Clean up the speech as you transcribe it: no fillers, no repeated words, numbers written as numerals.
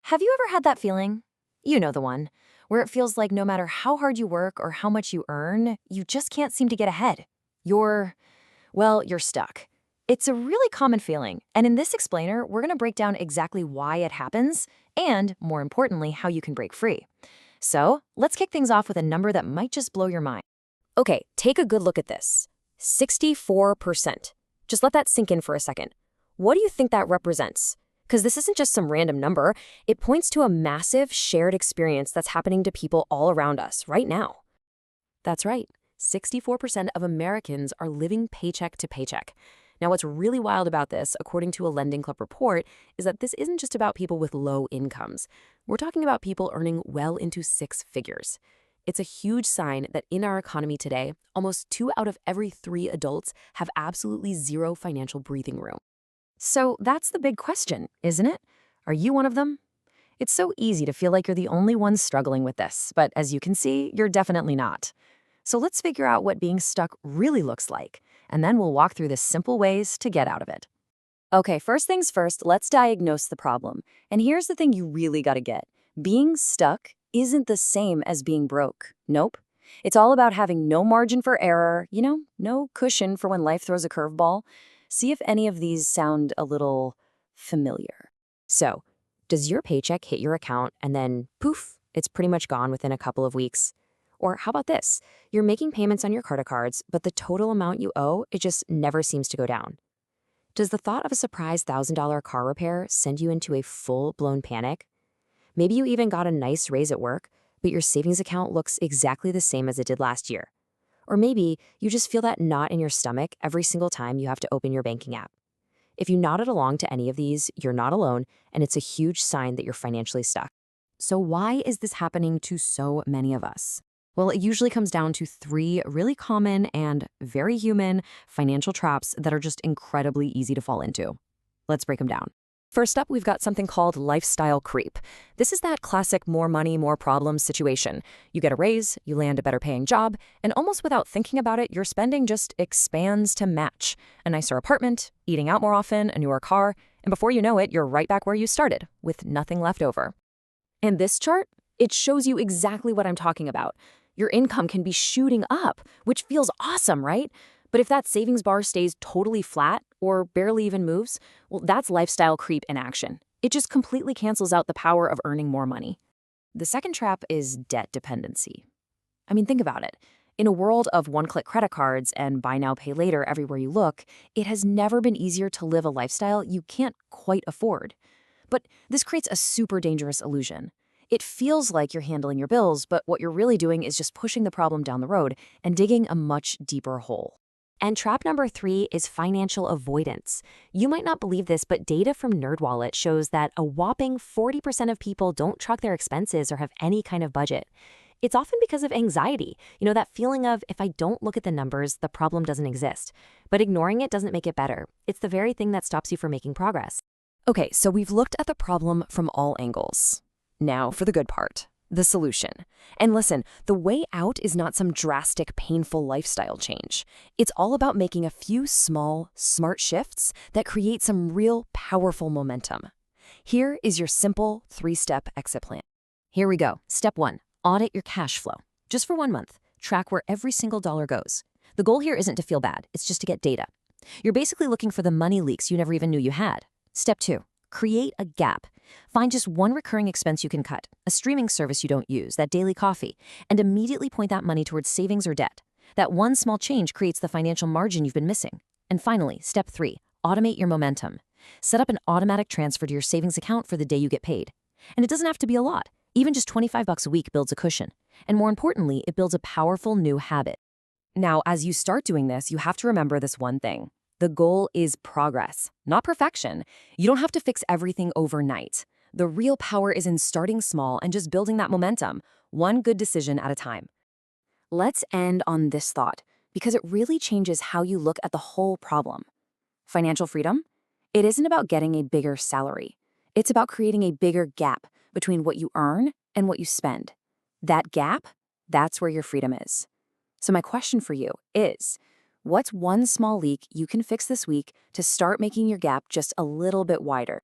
Have you ever had that feeling? You know the one, where it feels like no matter how hard you work or how much you earn, you just can't seem to get ahead. You're stuck. It's a really common feeling, and in this explainer, we're going to break down exactly why it happens and, more importantly, how you can break free. So, let's kick things off with a number that might just blow your mind. Okay, take a good look at this. 64%. Just let that sink in for a second. What do you think that represents? Because this isn't just some random number, it points to a massive shared experience that's happening to people all around us right now. That's right, 64% of Americans are living paycheck to paycheck. Now, what's really wild about this, according to a Lending Club report, is that this isn't just about people with low incomes. We're talking about people earning well into six figures. It's a huge sign that in our economy today, almost 2 out of every 3 adults have absolutely zero financial breathing room. So that's the big question, isn't it? Are you one of them? It's so easy to feel like you're the only one struggling with this, but as you can see, you're definitely not. So let's figure out what being stuck really looks like, and then we'll walk through the simple ways to get out of it. Okay, first things first, let's diagnose the problem. And here's the thing you really gotta get. Being stuck isn't the same as being broke. Nope. It's all about having no margin for error, no cushion for when life throws a curveball. See if any of these sound a little familiar. So, does your paycheck hit your account and then poof, it's pretty much gone within a couple of weeks? Or how about this? You're making payments on your credit cards, but the total amount you owe, it just never seems to go down. Does the thought of a surprise $1,000 car repair send you into a full-blown panic? Maybe you even got a nice raise at work, but your savings account looks exactly the same as it did last year. Or maybe you just feel that knot in your stomach every single time you have to open your banking app. If you nodded along to any of these, you're not alone, and it's a huge sign that you're financially stuck. So why is this happening to so many of us? Well, it usually comes down to 3 really common and very human financial traps that are just incredibly easy to fall into. Let's break them down. First up, we've got something called lifestyle creep. This is that classic more money, more problems situation. You get a raise, you land a better paying job, and almost without thinking about it, your spending just expands to match. A nicer apartment, eating out more often, a newer car, and before you know it, you're right back where you started, with nothing left over. And this chart, it shows you exactly what I'm talking about. Your income can be shooting up, which feels awesome, right? But if that savings bar stays totally flat or barely even moves, well, that's lifestyle creep in action. It just completely cancels out the power of earning more money. The second trap is debt dependency. I mean, think about it. In a world of one-click credit cards and buy now, pay later everywhere you look, it has never been easier to live a lifestyle you can't quite afford. But this creates a super dangerous illusion. It feels like you're handling your bills, but what you're really doing is just pushing the problem down the road and digging a much deeper hole. And trap number 3 is financial avoidance. You might not believe this, but data from NerdWallet shows that a whopping 40% of people don't track their expenses or have any kind of budget. It's often because of anxiety. That feeling of, if I don't look at the numbers, the problem doesn't exist. But ignoring it doesn't make it better. It's the very thing that stops you from making progress. Okay, so we've looked at the problem from all angles. Now for the good part. The solution. And listen, the way out is not some drastic, painful lifestyle change. It's all about making a few small, smart shifts that create some real, powerful momentum. Here is your simple 3-step exit plan. Here we go. Step 1, audit your cash flow. Just for 1 month, track where every single dollar goes. The goal here isn't to feel bad, it's just to get data. You're basically looking for the money leaks you never even knew you had. Step 2, create a gap. Find just one recurring expense you can cut, a streaming service you don't use, that daily coffee, and immediately point that money towards savings or debt. That one small change creates the financial margin you've been missing. And finally, step 3, automate your momentum. Set up an automatic transfer to your savings account for the day you get paid. And it doesn't have to be a lot. Even just $25 a week builds a cushion. And more importantly, it builds a powerful new habit. Now, as you start doing this, you have to remember this one thing. The goal is progress, not perfection. You don't have to fix everything overnight. The real power is in starting small and just building that momentum, one good decision at a time. Let's end on this thought, because it really changes how you look at the whole problem. Financial freedom? It isn't about getting a bigger salary. It's about creating a bigger gap between what you earn and what you spend. That gap, that's where your freedom is. So my question for you is, what's one small leak you can fix this week to start making your gap just a little bit wider?